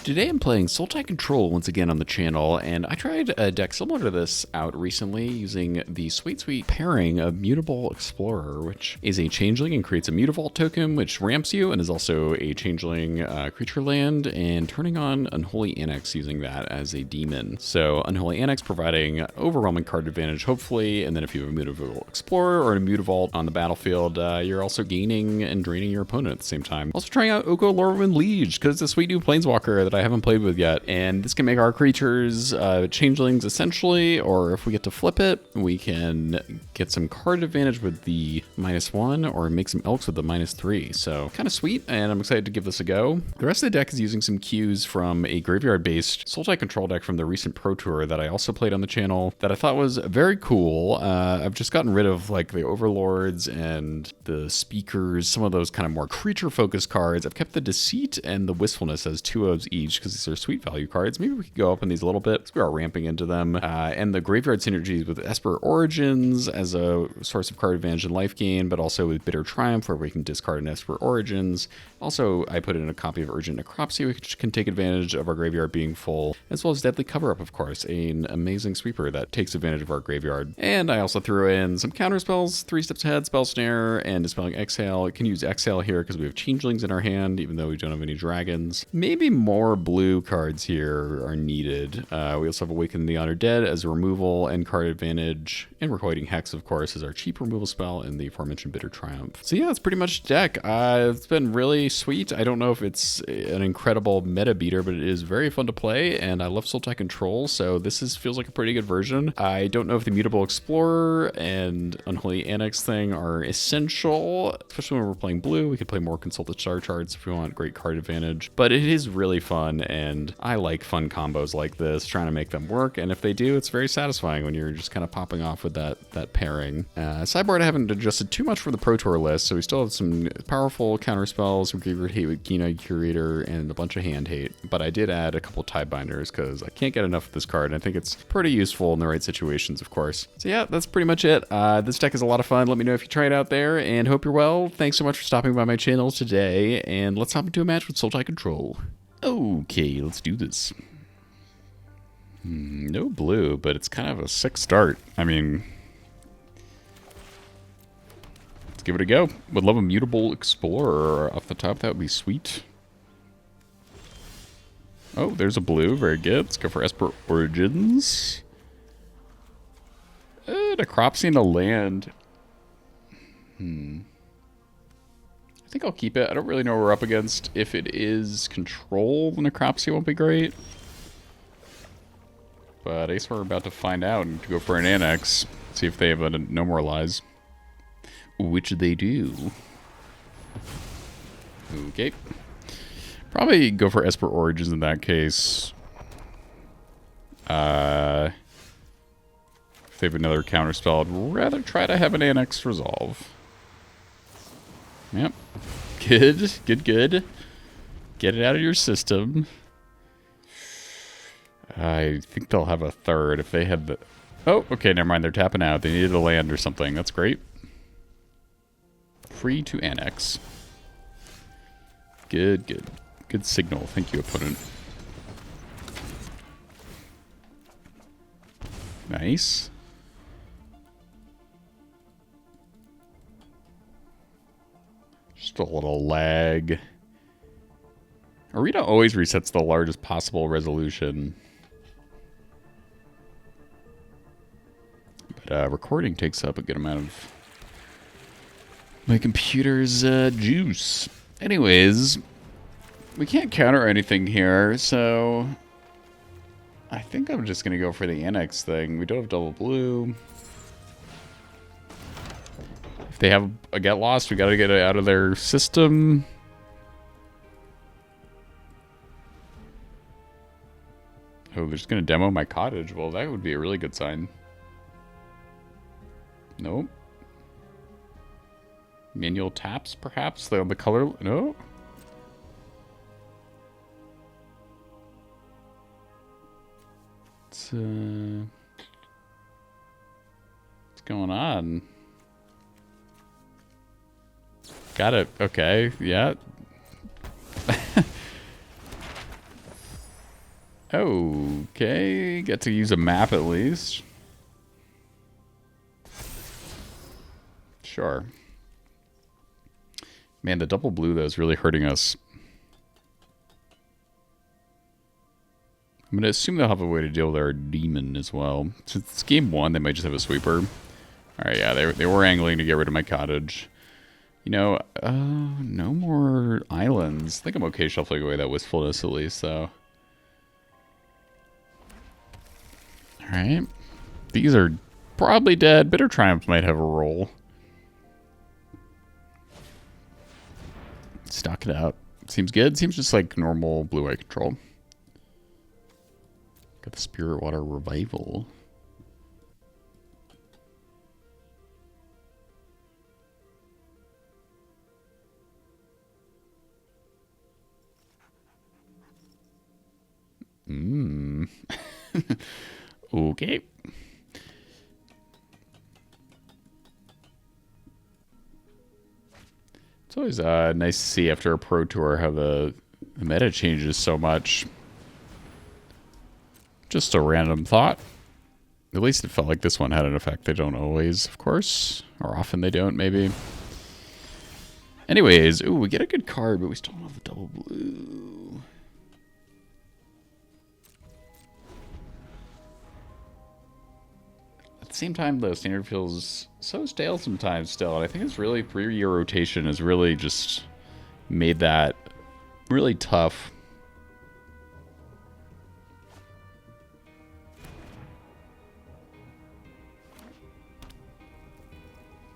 Today I'm playing Sultai Control once again on the channel, and I tried a deck similar to this out recently using the sweet pairing of Mutable Explorer, which is a changeling and creates a Mutavault token, which ramps you and is also a changeling creature land, and turning on Unholy Annex using that as a demon. So Unholy Annex providing overwhelming card advantage, hopefully, and then if you have a Mutable Explorer or a Mutavault on the battlefield, you're also gaining and draining your opponent at the same time. Also trying out Oko Lorwyn Liege, because it's a sweet new Planeswalker that I haven't played with yet, and this can make our creatures changelings essentially, or if we get to flip it, we can get some card advantage with the -1 or make some elks with the -3. So kind of sweet, and I'm excited to give this a go. The rest of the deck is using some cues from a graveyard-based Sultai Control deck from the recent Pro Tour that I also played on the channel that I thought was very cool. I've just gotten rid of like the Overlords and the Speakers, some of those kind of more creature-focused cards. I've kept the Deceit and the Wistfulness as 2/0s each, because these are sweet value cards. Maybe we could go up on these a little bit because we are ramping into them. And the graveyard synergies with Esper Origins as a source of card advantage and life gain, but also with Bitter Triumph where we can discard an Esper Origins. Also, I put in a copy of Urgent Necropsy, which can take advantage of our graveyard being full, as well as Deadly Cover-Up, of course, an amazing sweeper that takes advantage of our graveyard. And I also threw in some counter spells, 3 Steps Ahead, Spell Snare, and Dispelling Exhale. It can use Exhale here because we have changelings in our hand, even though we don't have any dragons. Maybe more blue cards here are needed. We also have Awaken the Undead as a removal and card advantage, and Requiting Hex, of course, is our cheap removal spell, and the aforementioned Bitter Triumph. So yeah, that's pretty much the deck. It's been really sweet. I don't know if it's an incredible meta beater, but it is very fun to play, and I love Sultai Control, so this feels like a pretty good version. I don't know if the Mutable Explorer and Unholy Annex thing are essential, especially when we're playing blue. We could play more Consulted Star Charts if we want great card advantage, but it is really fun, and I like fun combos like this, trying to make them work, and if they do, it's very satisfying when you're just kind of popping off with that pairing. Sideboard, I haven't adjusted too much for the Pro Tour list, so we still have some powerful counter spells, some Graveyard Hate with Keen-Eyed Curator, and a bunch of hand hate, but I did add a couple Tiebinders because I can't get enough of this card, and I think it's pretty useful in the right situations, of course. So yeah, that's pretty much it. This deck is a lot of fun. Let me know if you try it out there, and hope you're well. Thanks so much for stopping by my channel today, and let's hop into a match with Sultai Control. Okay, let's do this. No blue, but it's kind of a sick start. I mean, let's give it a go. Would love a Mutable Explorer off the top. That would be sweet. Oh, there's a blue. Very good. Let's go for Esper Origins. Necropsy in the land. I think I'll keep it. I don't really know what we're up against. If it is Control, the Necropsy won't be great. But I guess we're about to find out and to go for an Annex. See if they have a No More Lies. Which they do. Okay. Probably go for Esper Origins in that case. If they have another counterspell, I'd rather try to have an Annex resolve. Yep. Good. Good. Get it out of your system. I think they'll have a third if they had the... Oh, okay, never mind. They're tapping out. They needed a land or something. That's great. Free to Annex. Good. Good signal. Thank you, opponent. Nice. Just a little lag. Arena always resets the largest possible resolution. But recording takes up a good amount of my computer's juice. Anyways, we can't counter anything here, so I think I'm just going to go for the Annex thing. We don't have double blue. If they have a Get Lost, we got to get it out of their system. Oh, they're just going to demo my cottage. Well, that would be a really good sign. Nope. Manual taps, perhaps? The color... No? What's going on? Got it. Okay. Yeah. Okay, get to use a map at least. Sure. Man, the double blue, though, is really hurting us. I'm going to assume they'll have a way to deal with our demon as well. Since it's game 1, they might just have a sweeper. Alright, yeah, they were angling to get rid of my cottage. You know, no more islands. I think I'm okay shuffling away that wistfulness at least, though. Alright. These are probably dead. Bitter Triumph might have a role. Stock it out. Seems good. Seems just like normal blue-eye control. Got the Spirit Water Revival. Okay. It's always nice to see after a pro tour how the meta changes so much. Just a random thought. At least it felt like this one had an effect. They don't always, of course. Or often they don't, maybe. Anyways, ooh, we get a good card, but we still don't have the double blue. At the same time, though, Standard feels so stale sometimes still. And I think it's really, 3-year rotation has really just made that really tough.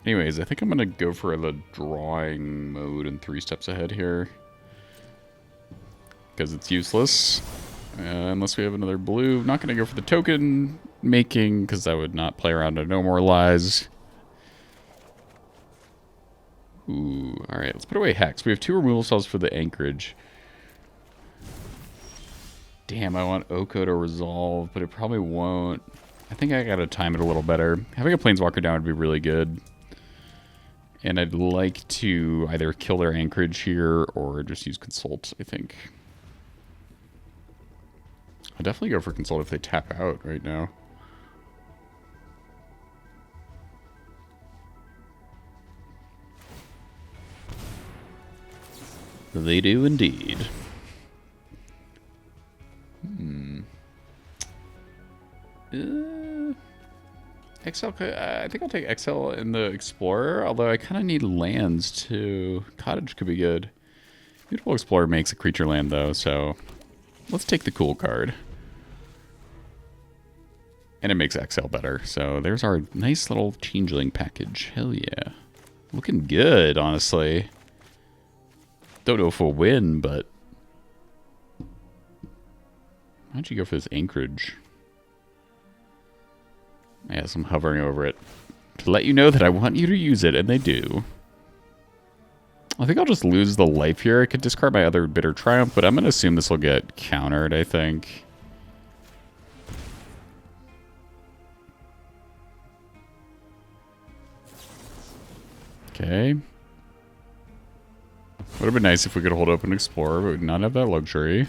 Anyways, I think I'm going to go for the drawing mode and 3 steps ahead here. Because it's useless. Unless we have another blue. Not going to go for the token making, because I would not play around to No More Lies. Ooh, alright, let's put away Hex. We have 2 removal spells for the anchorage. Damn, I want Oko to resolve, but it probably won't. I think I gotta time it a little better. Having a Planeswalker down would be really good. And I'd like to either kill their anchorage here or just use Consult, I think. I'll definitely go for Consult if they tap out right now. They do indeed. XL, I think I'll take XL in the Explorer, although I kind of need lands too. Cottage could be good. Beautiful Explorer makes a creature land though, so let's take the cool card. And it makes XL better, so there's our nice little Changeling package. Hell yeah. Looking good, honestly. Don't know if we'll win, but... Why'd you go for this Anchorage? Yes, I'm hovering over it to let you know that I want you to use it, and they do. I think I'll just lose the life here. I could discard my other Bitter Triumph, but I'm going to assume this will get countered, I think. Okay. Would have been nice if we could hold open Explorer, but we would not have that luxury.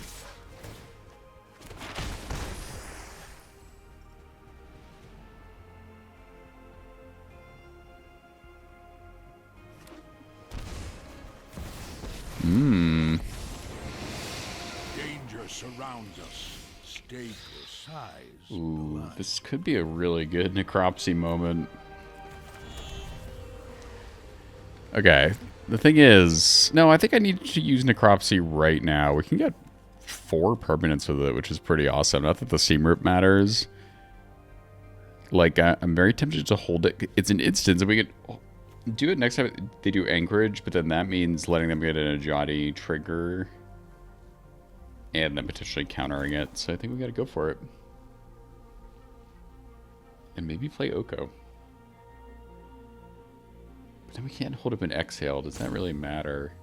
Danger surrounds us. Stay precise. Ooh, this could be a really good Necropsy moment. Okay, the thing is... No, I think I need to use Necropsy right now. We can get 4 permanents with it, which is pretty awesome. Not that the Seam Rip matters. Like, I'm very tempted to hold it. It's an instance, and we could do it next time they do Anchorage, but then that means letting them get an Ajati trigger and then potentially countering it. So I think we gotta go for it. And maybe play Oko. But then we can't hold up an Exhale. Does that really matter?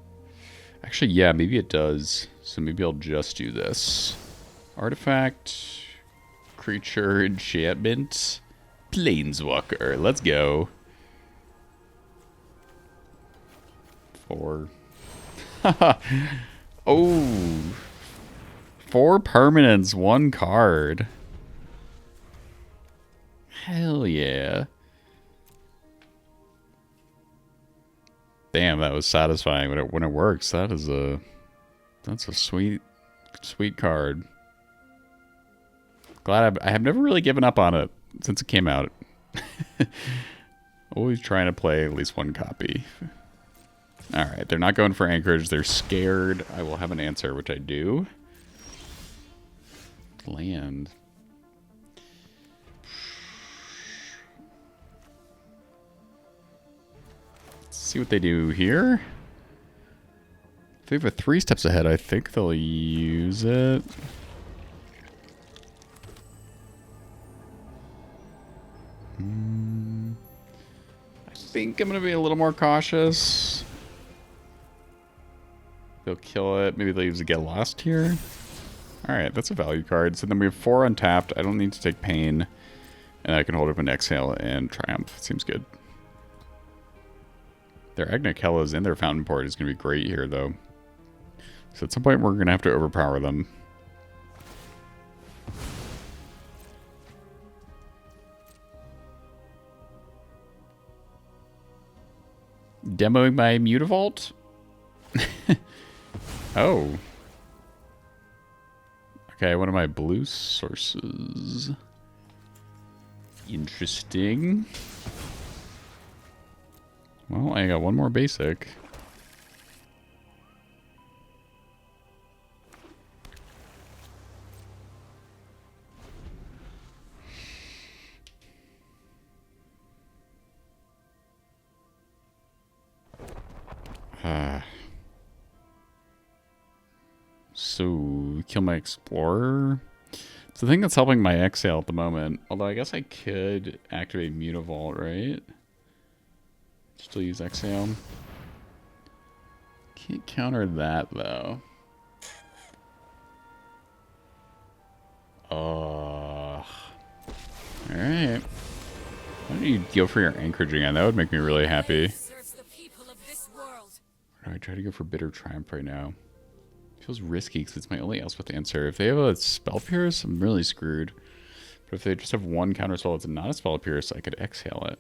Actually, yeah, maybe it does. So maybe I'll just do this. Artifact, creature, enchantment, Planeswalker. Let's go. 4. Oh. 4 permanents, 1 card. Hell yeah. Damn, that was satisfying when it works. That's a sweet card. Glad I have never really given up on it since it came out. Always trying to play at least 1 copy. Alright, they're not going for anchorage. They're scared. I will have an answer, which I do. Land. Let's see what they do here. If they have a 3 steps ahead, I think they'll use it. I think I'm going to be a little more cautious. They'll kill it. Maybe they'll use a Get Lost here. Alright, that's a value card. So then we have 4 untapped. I don't need to take Pain. And I can hold up an Exhale and Triumph. Seems good. Their Agnakellas and their Fountain Port is going to be great here, though. So at some point, we're going to have to overpower them. Demoing my Mutavault? Oh. Okay, one of my blue sources. Interesting. Well, I got 1 more basic. So, kill my Explorer. It's the thing that's helping my Exhale at the moment. Although I guess I could activate Mutavault, right? Still use Exhale. Can't counter that, though. Alright. Why don't you go for your anchorage again? That would make me really happy. Or do I try to go for Bitter Triumph right now? Feels risky because it's my only Elspeth answer. If they have a Spell Pierce, I'm really screwed. But if they just have 1 counter spell that's not a Spell Pierce, I could Exhale it.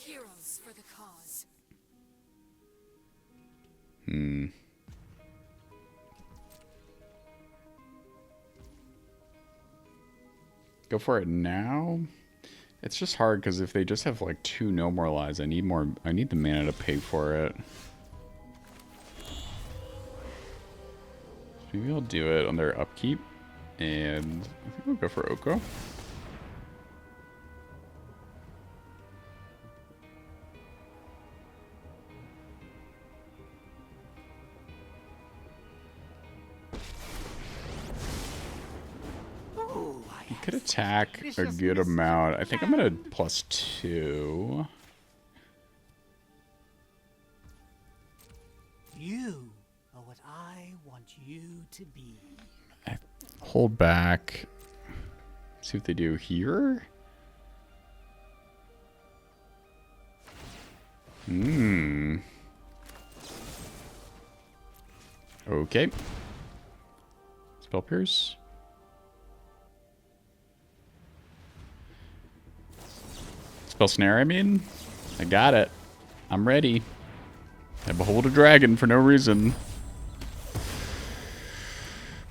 Heroes for the cause. Go for it now. It's just hard because if they just have like 2 no more lives, I need the mana to pay for it. Maybe I'll do it on their upkeep, and I think we'll go for Oko. You could attack a good amount. I think I'm gonna +2. You are what I want you to be. I hold back. See what they do here. Okay. Spell Pierce. Spell Snare, I mean. I got it. I'm ready. I behold a dragon for no reason.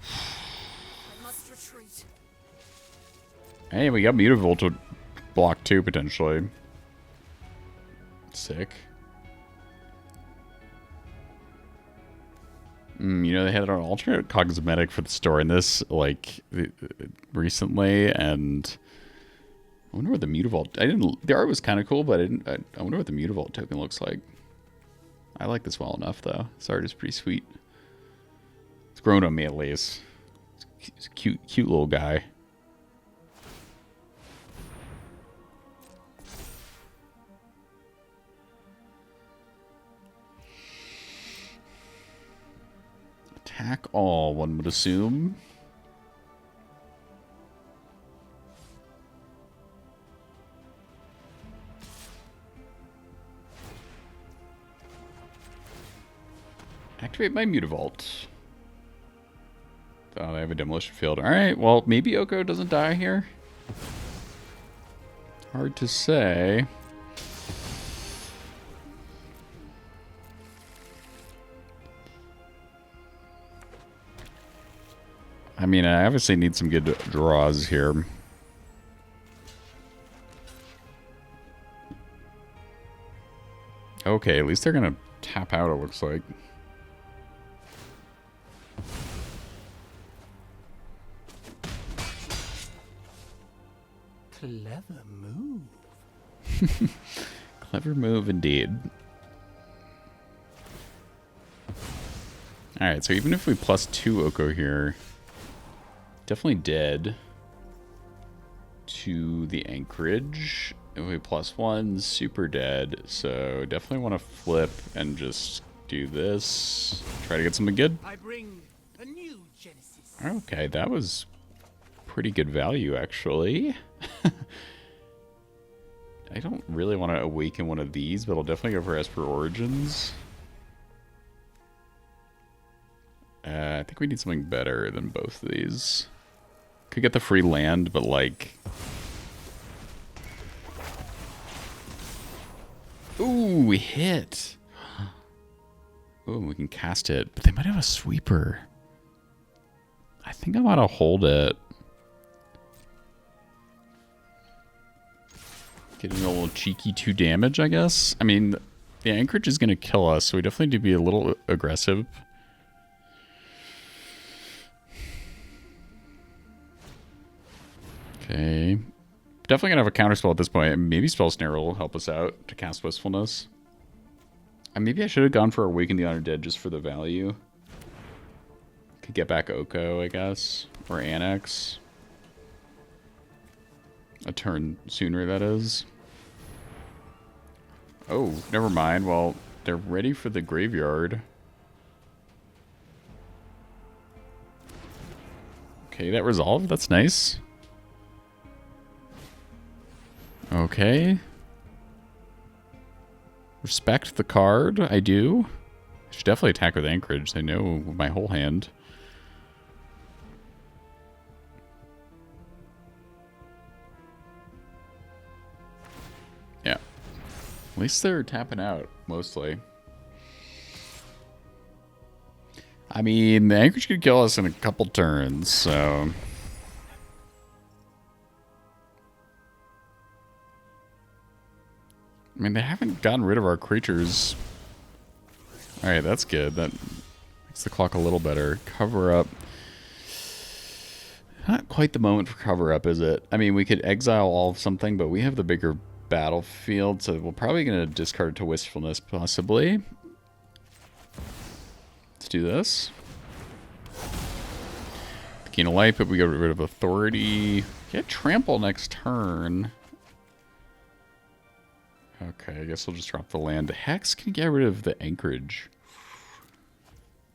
I must retreat. Hey, we got Mutavault to block too, potentially. Sick. You know, they had an alternate cosmetic for the store in this, like, recently, and I wonder what the Mutavault... The art was kind of cool, but I wonder what the Mutavault token looks like. I like this well enough, though. This art is pretty sweet. It's grown on me, at least. He's a cute little guy. attack all, one would assume. Activate my Mutavault. Oh, they have a demolition field. Alright, well, maybe Oko doesn't die here. Hard to say. I mean, I obviously need some good draws here. Okay, at least they're gonna tap out, it looks like. Clever move. Clever move indeed. Alright, so even if we plus 2 Oko here, definitely dead to the anchorage. If we plus 1, super dead. So definitely want to flip and just do this. Try to get something good. I bring a new Genesis. Okay, that was pretty good value, actually. I don't really want to awaken one of these, but I'll definitely go for Esper Origins. I think we need something better than both of these. Could get the free land, but like... Ooh, we hit! Ooh, we can cast it, but they might have a sweeper. I think I want to hold it. Getting a little cheeky 2 damage, I guess. I mean, the anchorage is going to kill us, so we definitely need to be a little aggressive. Okay. Definitely going to have a counterspell at this point. Maybe Spell Snare will help us out to cast Wistfulness. And maybe I should have gone for Awaken the Undead just for the value. Could get back Oko, I guess. Or Annex. A turn sooner, that is. Oh, never mind. Well, they're ready for the graveyard. Okay, that resolved. That's nice. Okay. Respect the card. I do. I should definitely attack with Anchorage. I know my whole hand. Yeah. At least they're tapping out, mostly. I mean, the Anchorage could kill us in a couple turns, so... I mean, they haven't gotten rid of our creatures. Alright, that's good. That makes the clock a little better. Cover up. Not quite the moment for cover up, is it? I mean, we could exile all of something, but we have the bigger battlefield, so we're probably going to discard to Wistfulness, possibly. Let's do this. Gain a life, but we get rid of Authority. Get Trample next turn. Okay, I guess we'll just drop the land. Hex can get rid of the Anchorage.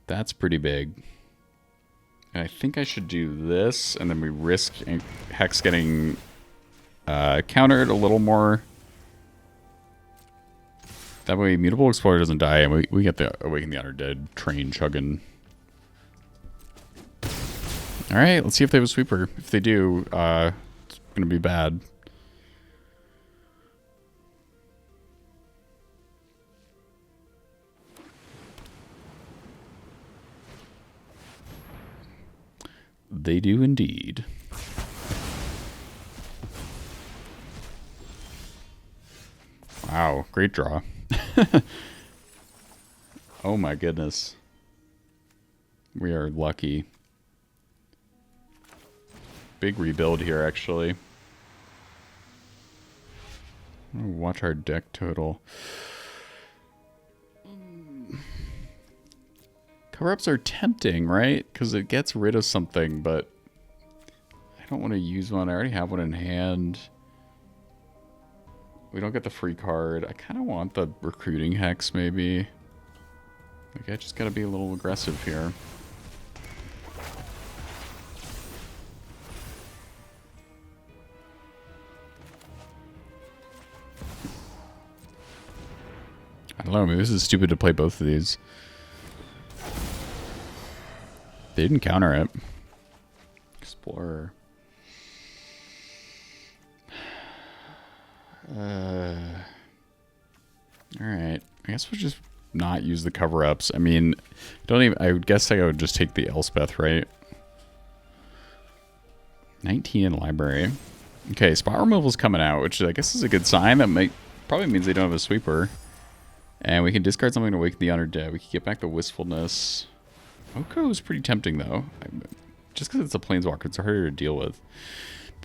That's pretty big. And I think I should do this, and then we risk Hex getting countered a little more. That way Mutable Explorer doesn't die, and we get the Awaken the Undead train chugging. Alright, let's see if they have a sweeper. If they do, it's going to be bad. They do indeed. Wow, great draw. Oh my goodness. We are lucky. Big rebuild here, actually. Watch our deck total. Cover-ups are tempting, right? Because it gets rid of something, but I don't want to use one. I already have one in hand. We don't get the free card. I kind of want the Recruiting Hex, maybe. Like, I just got to be a little aggressive here. I don't know, maybe this is stupid to play both of these. They didn't counter it. Explorer. Alright. I guess we'll just not use the cover-ups. I mean, I would guess I would just take the Elspeth, right? 19 in library. Okay, spot removal's coming out, which I guess is a good sign. That probably means they don't have a sweeper. And we can discard something to awaken the undead. We can get back the wistfulness. Oko is pretty tempting, though. Just because it's a planeswalker, it's harder to deal with.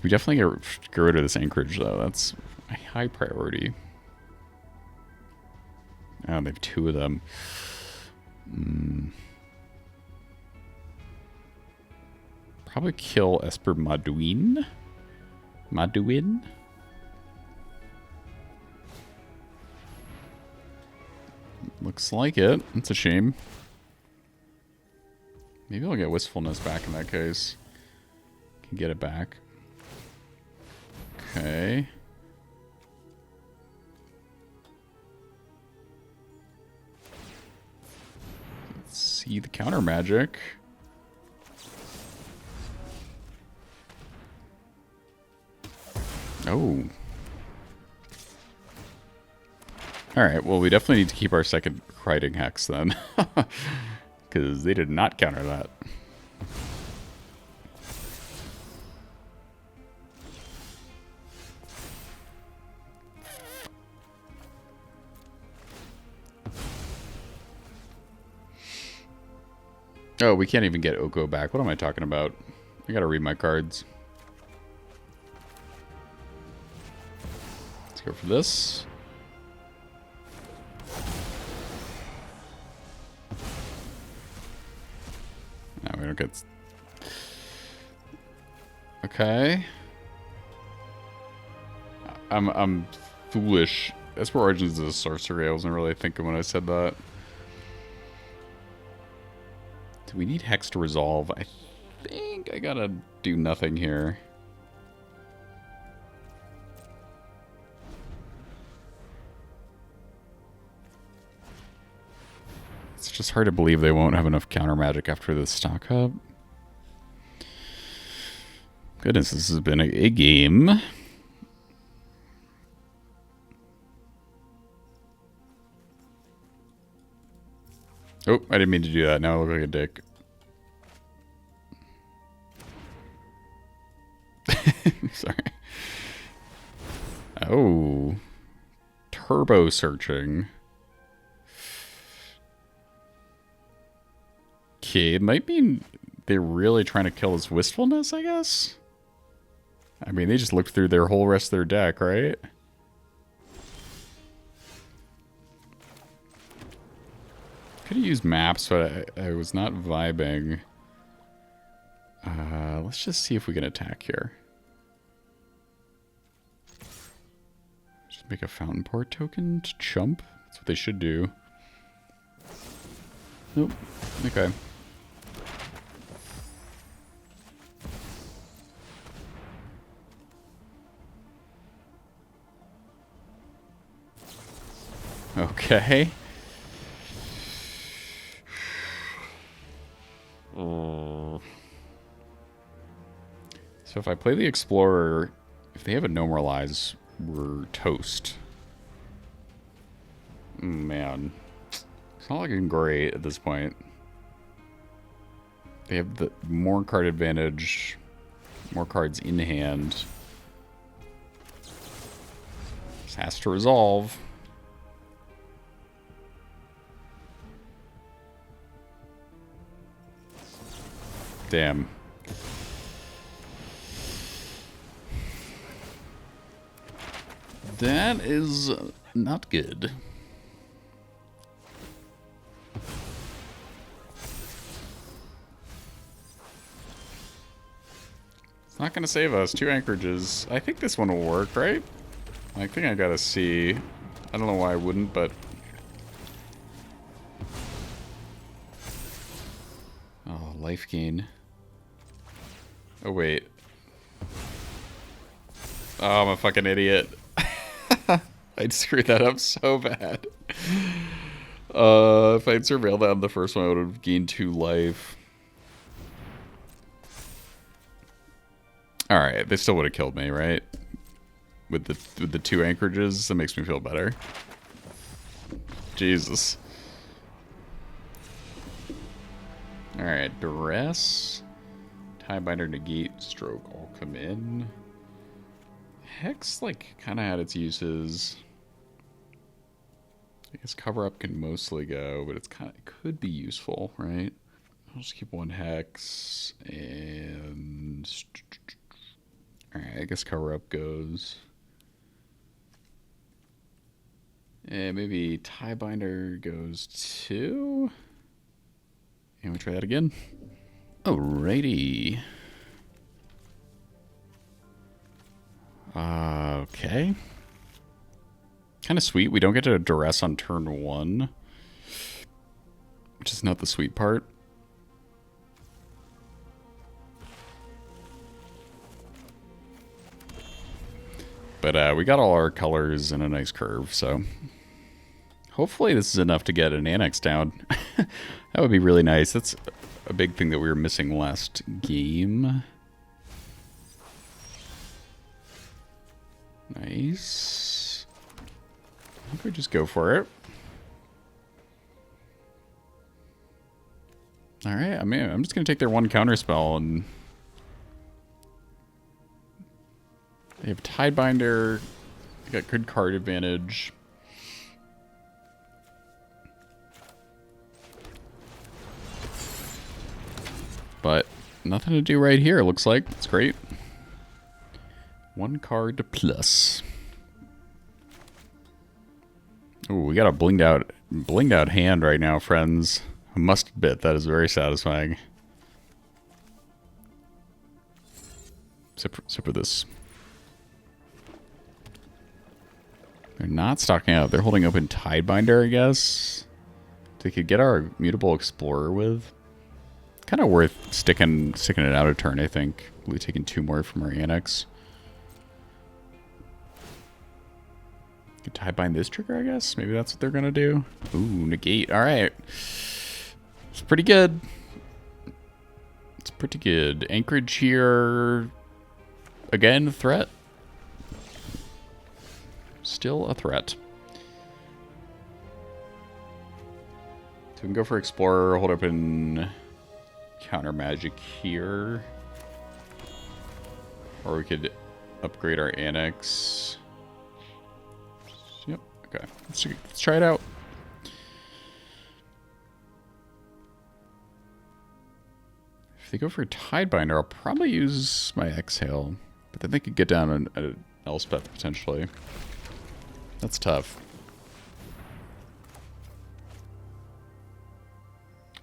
We definitely get rid of this anchorage, though. That's a high priority. Oh, they have 2 of them. Probably kill Esper Maduin. Maduin? Looks like it. It's a shame. Maybe I'll get wistfulness back in that case. Can get it back. Okay. Let's see the counter magic. Oh. Alright, well we definitely need to keep our second Writing Hex then. Because they did not counter that. Oh, we can't even get Oko back. What am I talking about? I gotta read my cards. Let's go for this. No, we don't get... Okay. I'm foolish. Esper Origins is a sorcery. I wasn't really thinking when I said that. Do we need Hex to resolve? I think I gotta do nothing here. It's just hard to believe they won't have enough counter magic after the stock hub. Goodness, this has been a game. Oh, I didn't mean to do that. Now I look like a dick. Sorry. Oh. Turbo searching. Okay, it might mean they're really trying to kill his wistfulness, I guess? I mean, they just looked through their whole rest of their deck, right? Could have used maps, but I was not vibing. Let's just see if we can attack here. Just make a fountain port token to chump. That's what they should do. Nope. Okay. Okay. So if I play the Explorer, if they have a Normalize, we're toast. Man. It's not looking great at this point. They have the more card advantage, more cards in hand. This has to resolve. Damn. That is not good. It's not going to save us. 2 anchorages. I think this one will work, right? I think I gotta see. I don't know why I wouldn't, but... Oh, life gain. Oh, wait. Oh, I'm a fucking idiot. I screwed that up so bad. If I'd surveilled that on the first one, I would have gained 2 life. Alright, they still would have killed me, right? With the 2 anchorages, that makes me feel better. Jesus. Alright, duress. Timebinder, negate, stroke all come in. Hex, like, kind of had its uses. I guess cover up can mostly go, but it could be useful, right? I'll just keep 1 hex and alright, I guess cover up goes. And maybe tie binder goes 2. And we try that again. Alrighty. Okay. Kind of sweet. We don't get to duress on turn 1, which is not the sweet part. But we got all our colors in a nice curve, so hopefully this is enough to get an annex down. That would be really nice. That's a big thing that we were missing last game. Nice. I think we just go for it. Alright, I'm just going to take their 1 counterspell, and they have Tidebinder. They got good card advantage. But nothing to do right here, looks like. It's great. 1 card plus. Ooh, we got a blinged out hand right now, friends. I must admit, that is very satisfying. Sip of this. They're not stocking out. They're holding open Tidebinder, I guess. They could get our Mutable Explorer with. Kind of worth sticking it out a turn, I think. We'll be taking 2 more from our Annex. Could tie bind this trigger, I guess. Maybe that's what they're gonna do. Ooh, negate. All right, it's pretty good. It's pretty good. Anchorage here. Again, threat. Still a threat. So we can go for Explorer. Hold open counter magic here, or we could upgrade our Annex. Yep. Okay. Let's try it out. If they go for Tidebinder, I'll probably use my Exhale, but then they could get down an Elspeth potentially. That's tough.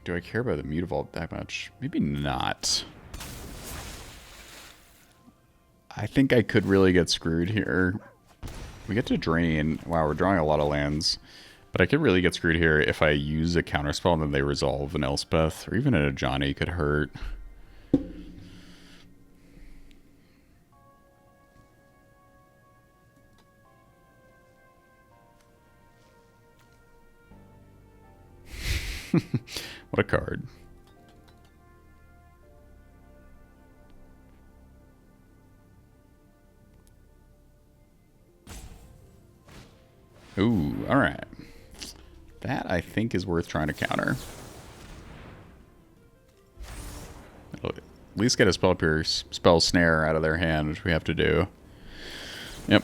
Do I care about the Mutavault that much? Maybe not. I think I could really get screwed here. We get to drain. Wow, we're drawing a lot of lands. But I could really get screwed here if I use a counterspell and then they resolve an Elspeth. Or even a Johnny could hurt. What a card. Ooh, alright. That, I think, is worth trying to counter. It'll at least get a spell snare out of their hand, which we have to do. Yep.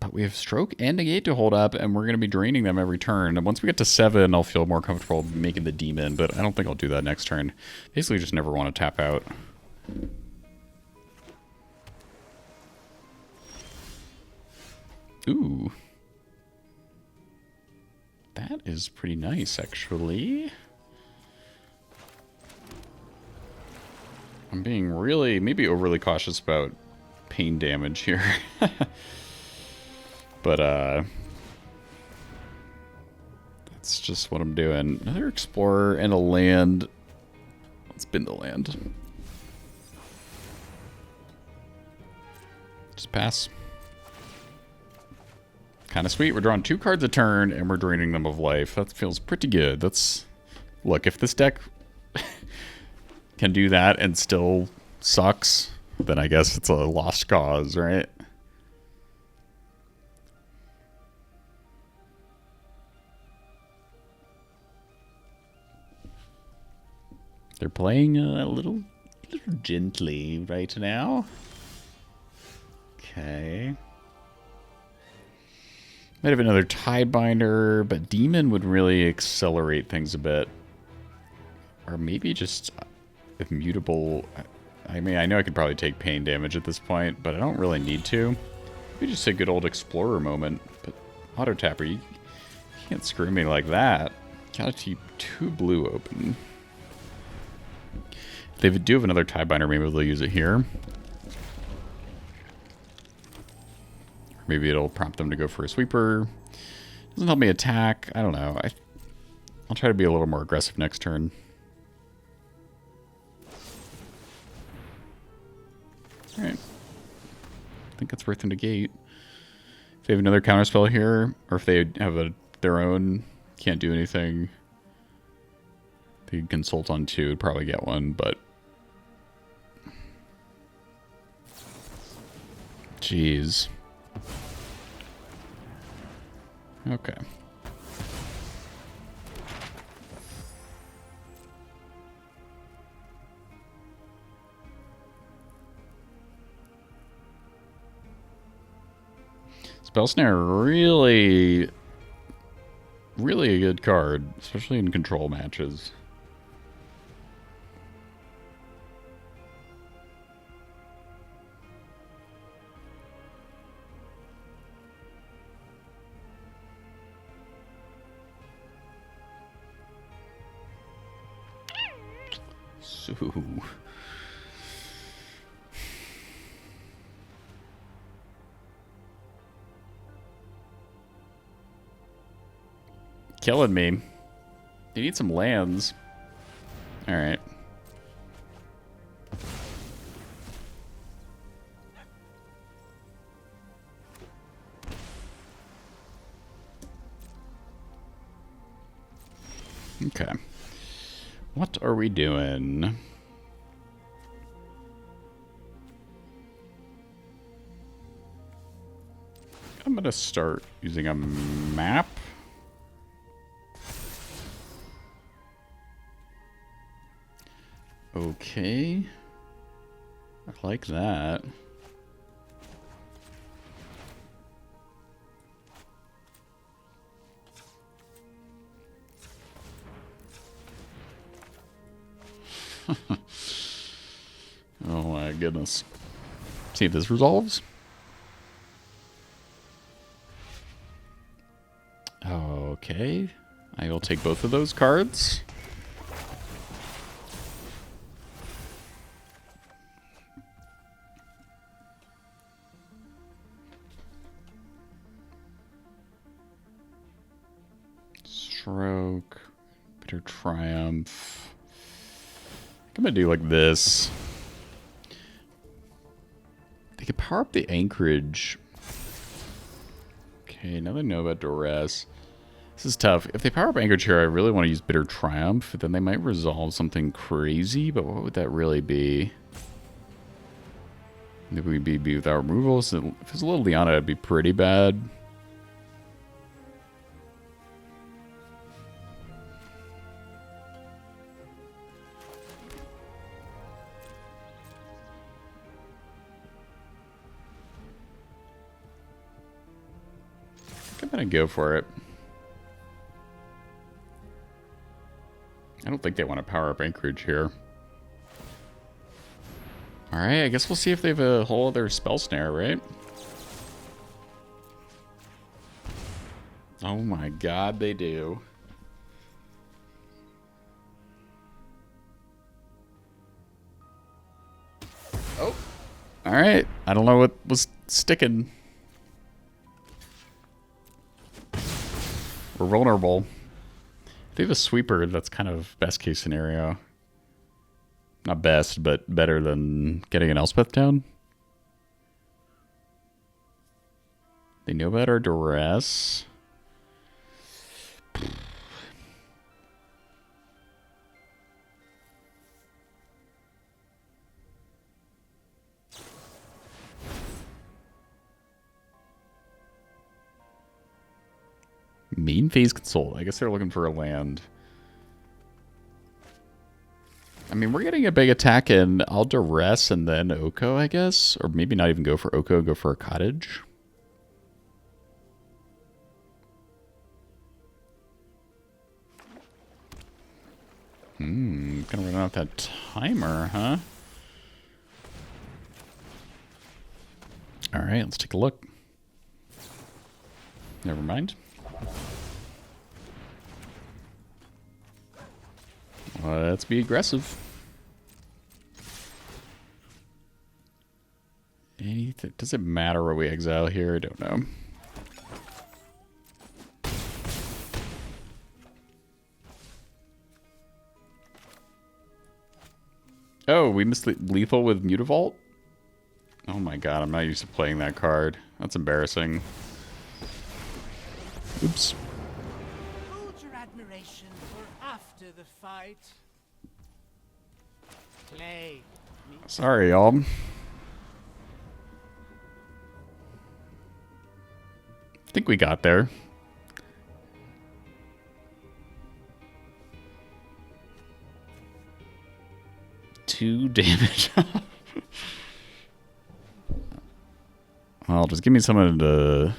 But we have Stroke and Negate to hold up, and we're going to be draining them every turn. And once we get to 7, I'll feel more comfortable making the Demon, but I don't think I'll do that next turn. Basically, just never want to tap out. Ooh. That is pretty nice, actually. I'm being really, maybe overly cautious about pain damage here. But, that's just what I'm doing. Another Explorer and a land. Let's Let's bin the land. Just pass. Kind of sweet. We're drawing 2 cards a turn, and we're draining them of life. That feels pretty good. That's... Look, if this deck can do that and still sucks, then I guess it's a lost cause, right? They're playing a little gently right now. Okay. Might have another Tidebinder, but Demon would really accelerate things a bit. Or maybe just immutable. I mean, I know I could probably take pain damage at this point, but I don't really need to. Maybe just a good old Explorer moment. But Auto Tapper, you can't screw me like that. Gotta keep 2 blue open. If they do have another Tidebinder, maybe they'll use it here. Maybe it'll prompt them to go for a sweeper. Doesn't help me attack. I don't know. I'll try to be a little more aggressive next turn. Alright. I think that's worth them to gate. If they have another counterspell here, or if they have their own, can't do anything. They could consult on 2, would probably get one, but... Jeez. Okay. Spell Snare, really a good card, especially in control matches. So... Killing me. You need some lands. Alright. Okay. What are we doing? I'm gonna start using a map. Okay. I like that. Oh my goodness. See if this resolves. Okay. I will take both of those cards. Stroke. Bitter Triumph. I'm gonna do like this. They could power up the Anchorage. Okay, now they know about Duress. This is tough. If they power up Anchorage here, I really want to use Bitter Triumph. Then they might resolve something crazy, but what would that really be? Maybe we'd be without removal. So if it's a little Liana, it'd be pretty bad. I'm gonna go for it. I don't think they want to power up Anchorage here. Alright, I guess we'll see if they have a whole other Spell Snare, right? Oh my god, they do. Oh. Alright, I don't know what was sticking. We're vulnerable. If they have a sweeper, that's kind of best case scenario. Not best, but better than getting an Elspeth down. They know about our duress. Main phase consult. I guess they're looking for a land. I mean, we're getting a big attack in. I'll duress and then Oko, I guess. Or maybe not even go for Oko, go for a cottage. Gonna run out that timer, huh? Alright, let's take a look. Never mind. Let's be aggressive. Anything? Does it matter where we exile here? I don't know. Oh, we missed lethal with Mutavault? Oh my god, I'm not used to playing that card. That's embarrassing. Oops. Hold your admiration for after the fight. Play. Sorry, y'all. I think we got there. 2 damage. Well, just give me someone to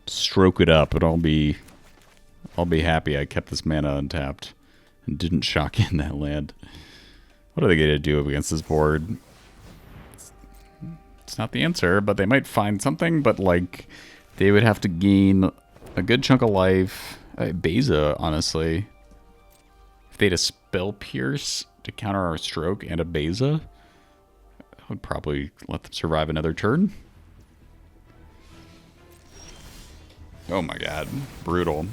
stroke it up, and I'll be happy I kept this mana untapped and didn't shock in that land. What are they going to do against this board? It's not the answer, but they might find something, but like they would have to gain a good chunk of life. Beza, honestly. If they had a Spell Pierce to counter our stroke and a Beza, I would probably let them survive another turn. Oh my god. Brutal.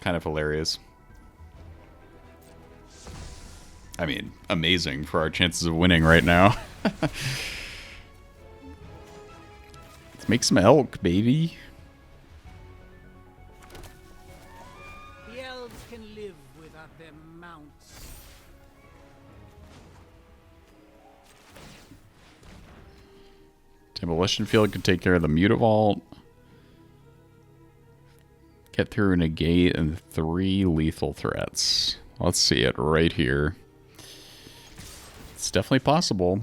Kind of hilarious. I mean, amazing for our chances of winning right now. Let's make some elk, baby. The elves can live without their mounts. Demolition Field can take care of the Mutavault. Get through a negate and 3 lethal threats. Let's see it right here. It's definitely possible.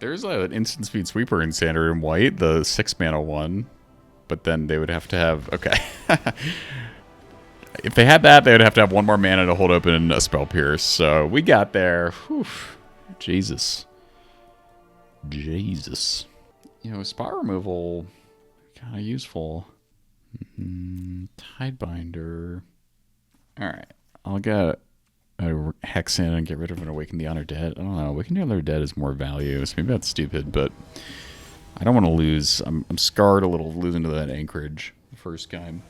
There's an instant speed sweeper in Standard and White, the 6-mana one. But then they would have to have... Okay. If they had that, they would have to have 1 more mana to hold open a Spell Pierce. So we got there. Whew. Jesus. Jesus. You know, spot removal, kind of useful. Tidebinder. Alright. I'll get a Hex in and get rid of an Awaken the Honored Dead. I don't know. Awaken the Honored Dead is more value, so maybe that's stupid, but I don't want to lose. I'm scarred a little losing to that Anchorage the first game.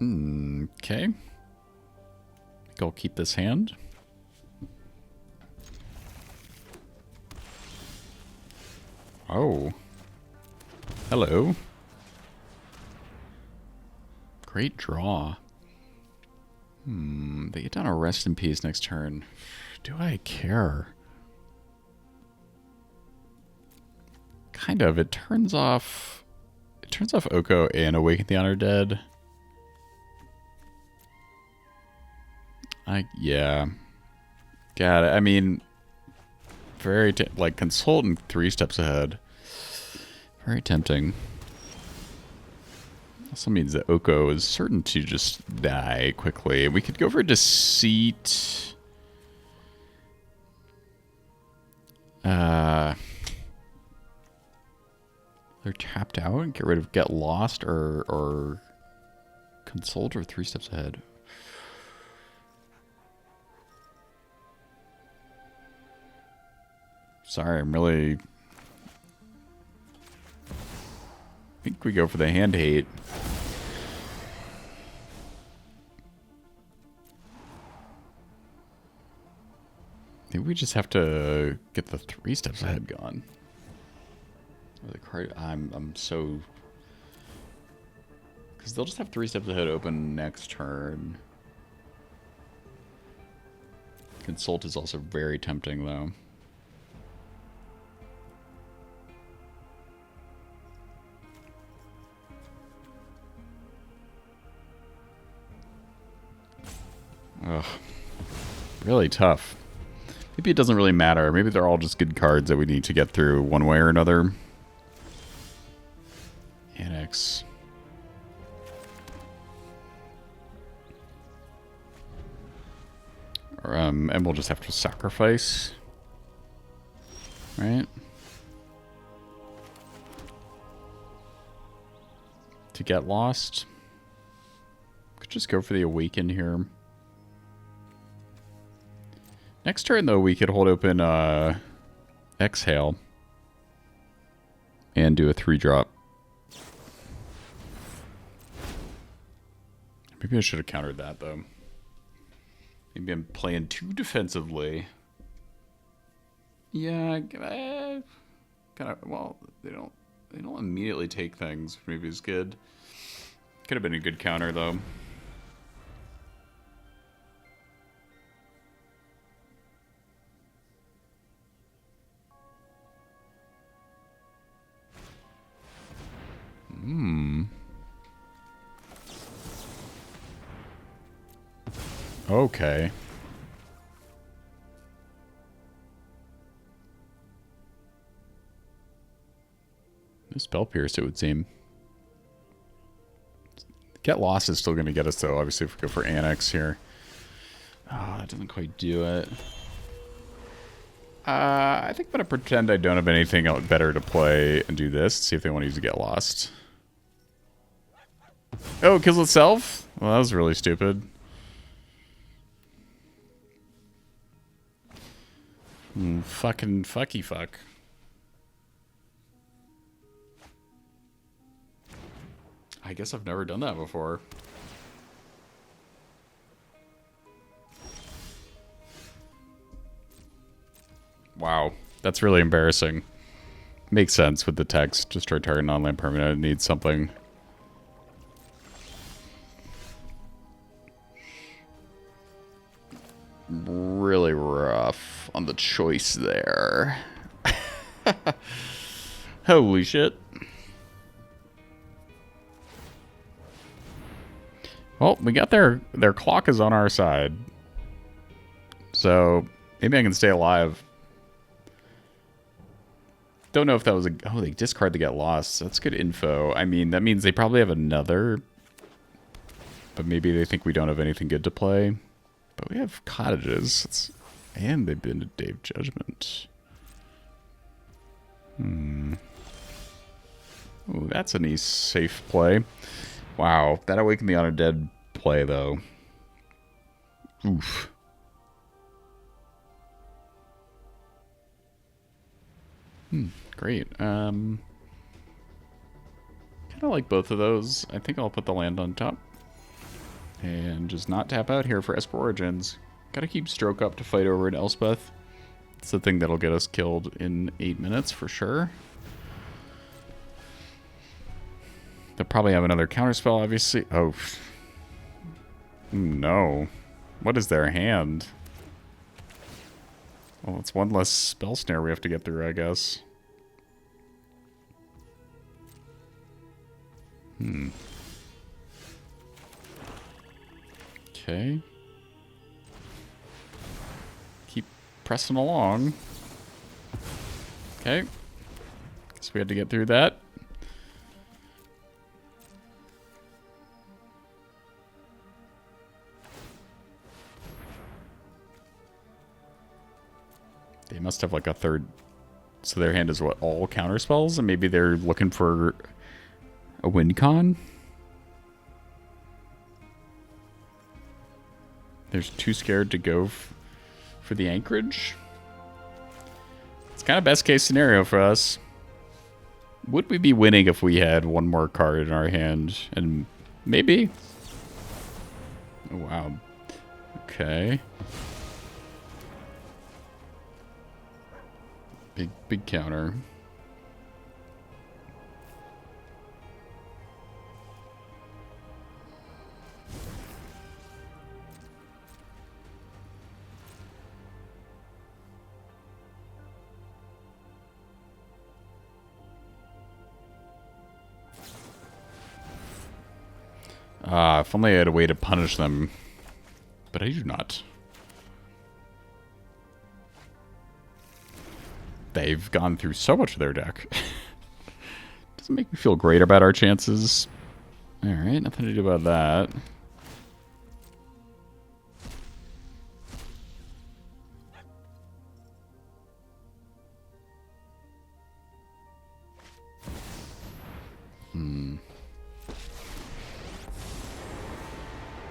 Okay. I think I'll keep this hand. Oh. Hello. Great draw. They get down a Rest in Peace next turn. Do I care? Kind of. It turns off Oko and Awaken the Honored Dead. Yeah. God, I mean, very like Consultant 3 steps ahead. Very tempting. Also means that Oko is certain to just die quickly. We could go for Deceit. They're tapped out and get rid of Get Lost or Consult or 3 steps ahead. Sorry, I'm really think we go for the hand hate. Maybe we just have to get the 3 steps ahead gone. Or the card. I'm so. Because they'll just have 3 steps ahead open next turn. Consult is also very tempting, though. Ugh. Really tough. Maybe it doesn't really matter. Maybe they're all just good cards that we need to get through one way or another. Annex. Or, and we'll just have to sacrifice. Right? To get lost. Could just go for the Awaken here. Next turn, though, we could hold open Exhale and do a 3-drop. Maybe I should have countered that, though. Maybe I'm playing too defensively. Yeah, kind of. Well, they don't immediately take things. Maybe it's good. Could have been a good counter, though. Okay. No spell pierce, it would seem. Get lost is still going to get us, though, obviously, if we go for Annex here. Oh, that doesn't quite do it. I think I'm going to pretend I don't have anything else better to play and do this. See if they want to use a Get Lost. Oh, it kills itself? Well, that was really stupid. Fucking fucky fuck. I guess I've never done that before. Wow, that's really embarrassing. Makes sense with the text. Destroy target non-land permanent. It needs something. Really rough on the choice there. Holy shit. Well, we got their clock is on our side. So maybe I can stay alive. Don't know if that was a... Oh, they discard to Get Lost. That's good info. I mean, that means they probably have another. But maybe they think we don't have anything good to play. But we have cottages. And they've been to Dave Judgment. Ooh, that's a nice safe play. Wow, that Awaken the Undead play, though. Oof. Great. Kind of like both of those. I think I'll put the land on top. And just not tap out here for Esper Origins. Gotta keep Stroke up to fight over at Elspeth. It's the thing that'll get us killed in 8 minutes for sure. They'll probably have another counterspell, obviously. Oh. No. What is their hand? Well, it's one less spell snare we have to get through, I guess. Okay. Keep pressing along. Okay. Guess we had to get through that. They must have like a third. So their hand is what? All counter spells? And maybe they're looking for a win con? They're too scared to go for the anchorage? It's kind of best case scenario for us. Would we be winning if we had one more card in our hand? And maybe? Oh, wow. Okay. Big counter. If only I had a way to punish them. But I do not. They've gone through so much of their deck. Doesn't make me feel great about our chances. Alright, nothing to do about that.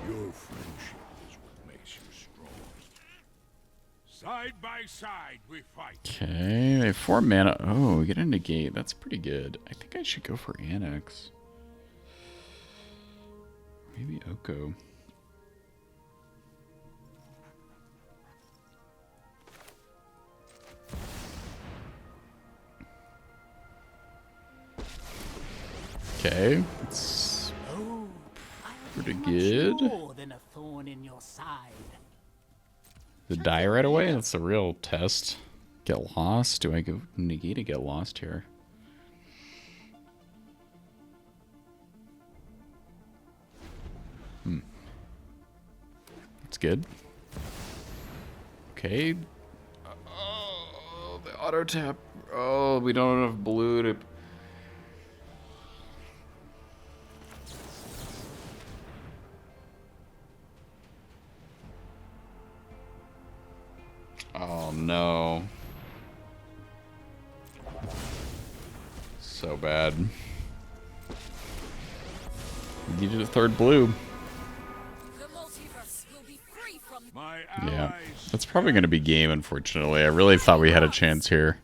Your friendship is what makes you strong. Side by side we fight. Okay, they have 4 mana. Oh, we get a negate. That's pretty good. I think I should go for Annex. Maybe Oko. Okay, it's Oh, pretty much good. more than a thorn in your side. The die right away? That's a real test. Get lost? Do I go negate to get lost here? That's good. Okay. Oh, the auto tap. Oh, we don't have enough blue to... Oh no. So bad. We needed a third blue. The multiverse will be free from My Yeah. allies. That's probably going to be game, unfortunately. I really thought we had a chance here.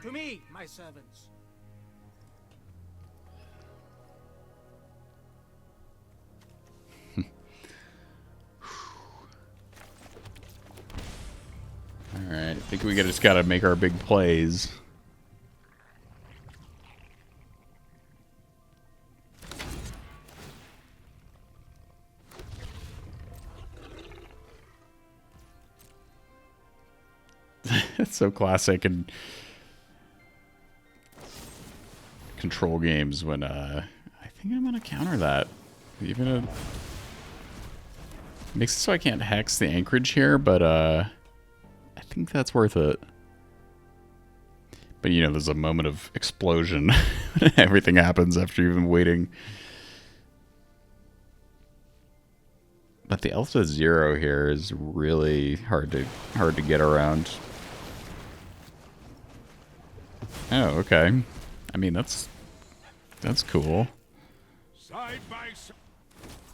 To me, my servants. Alright, I think we just got to make our big plays. It's so classic in control games when I think I'm gonna counter that. Even a makes it so I can't hex the anchorage here, but I think that's worth it. But you know, there's a moment of explosion. Everything happens after you've been waiting. But the Alpha Zero here is really hard to get around. Oh, okay. I mean, that's cool. Side by side.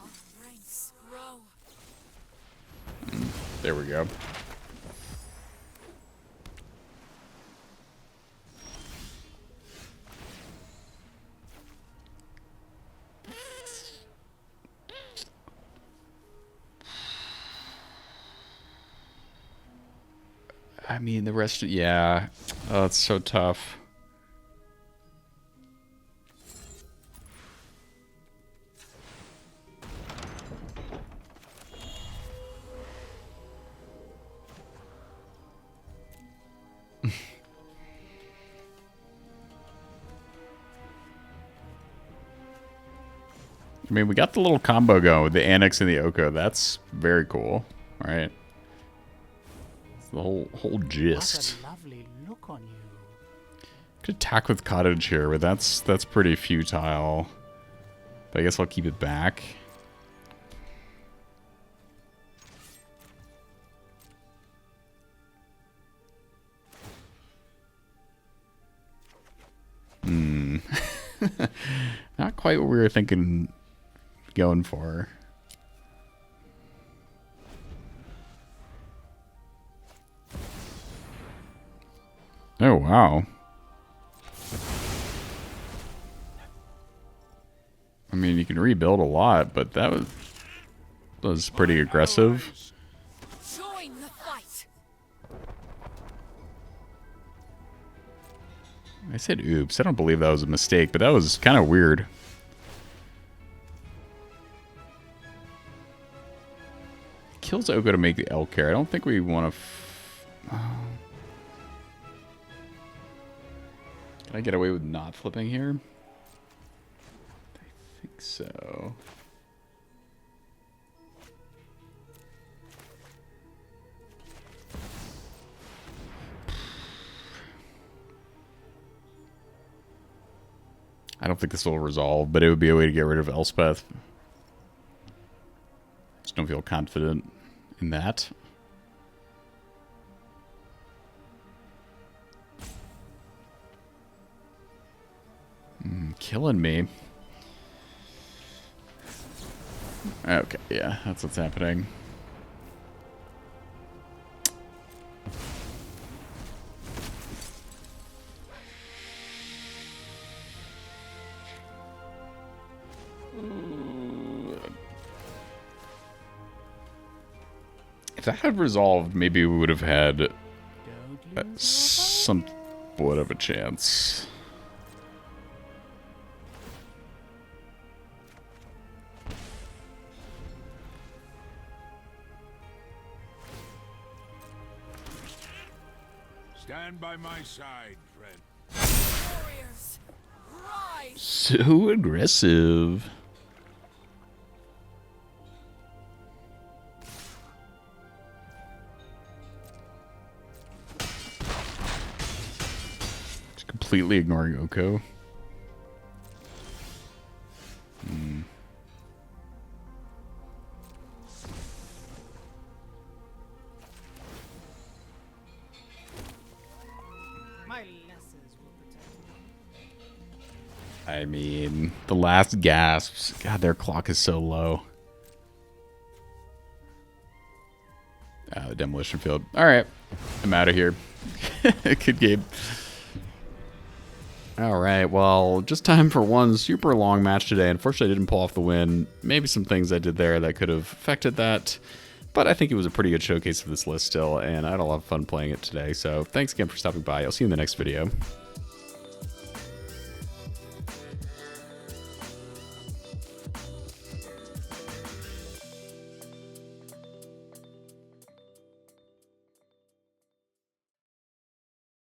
our ranks grow. There we go. I mean, the rest of, yeah. Oh, it's so tough. I mean, we got the little combo going with the Annex and the Oko. That's very cool, right? It's the whole gist. What a lovely look on you. Could attack with Cottage here, but that's pretty futile. But I guess I'll keep it back. Not quite what we were thinking going for. Oh, wow. I mean, you can rebuild a lot, but that was pretty aggressive. Join the fight. I said oops. I don't believe that was a mistake, but that was kind of weird. Kills Oko to make the elk here. I don't think we want to... Can I get away with not flipping here? I think so. I don't think this will resolve, but it would be a way to get rid of Elspeth. Just don't feel confident in that. Killing me. Okay, yeah, that's what's happening. If that had resolved, maybe we would have had somewhat of a chance. Stand by my side, friend. Warriors, rise. So aggressive. Just completely ignoring Oko. My lessons will protect you. I mean, the last gasps. God, their clock is so low. The demolition field. All right, I'm out of here. Good game. All right, well, just time for one super long match today. Unfortunately, I didn't pull off the win. Maybe some things I did there that could have affected that. But I think it was a pretty good showcase of this list still, and I had a lot of fun playing it today. So thanks again for stopping by. I'll see you in the next video.